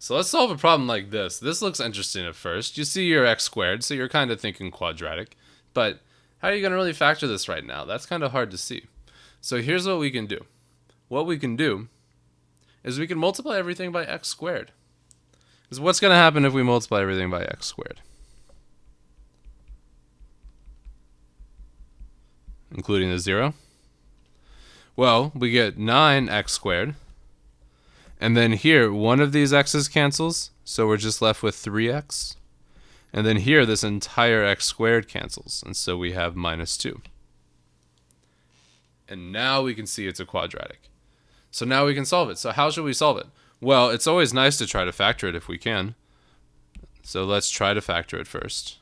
So let's solve a problem like this. This looks interesting at first. You see your x squared, so you're kind of thinking quadratic. But how are you going to really factor this right now? That's kind of hard to see. So here's what we can do. What we can do is we can multiply everything by x squared. Because what's going to happen if we multiply everything by x squared? Including the 0? Well, we get 9x squared. And then here, one of these x's cancels, so we're just left with 3x. And then here, this entire x squared cancels, and so we have minus 2. And now we can see it's a quadratic. So now we can solve it. So how should we solve it? Well, it's always nice to try to factor it if we can. So let's try to factor it first.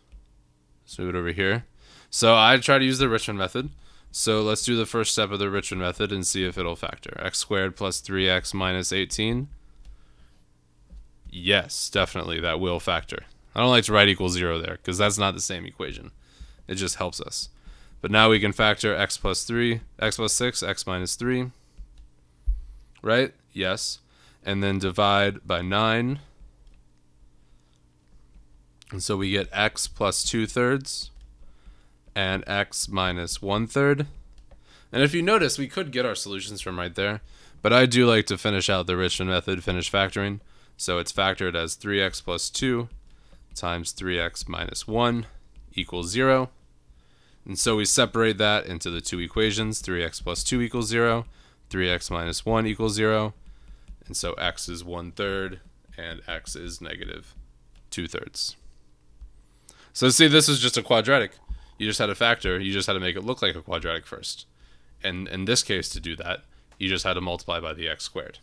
Let's move it over here. So I try to use the Richmond method. So let's do the first step of the Richmond method and see if it'll factor. X squared plus 3x minus 18. Yes, definitely, that will factor. I don't like to write equals 0 there, because that's not the same equation. It just helps us. But now we can factor x plus 3, x plus 6, x minus 3. Right? Yes. And then divide by 9. And so we get x plus 2/3. And x minus 1/3. And if you notice, we could get our solutions from right there, but I do like to finish out the Richmond method, finish factoring. So it's factored as 3x plus 2 times 3x minus 1 equals 0. And so we separate that into the two equations. 3x plus 2 equals 0, 3x minus 1 equals 0. And so x is 1/3 and x is negative 2/3. So see, this is just a quadratic. You just had a factor, you just had to make it look like a quadratic first. And in this case, to do that, you just had to multiply by the x squared.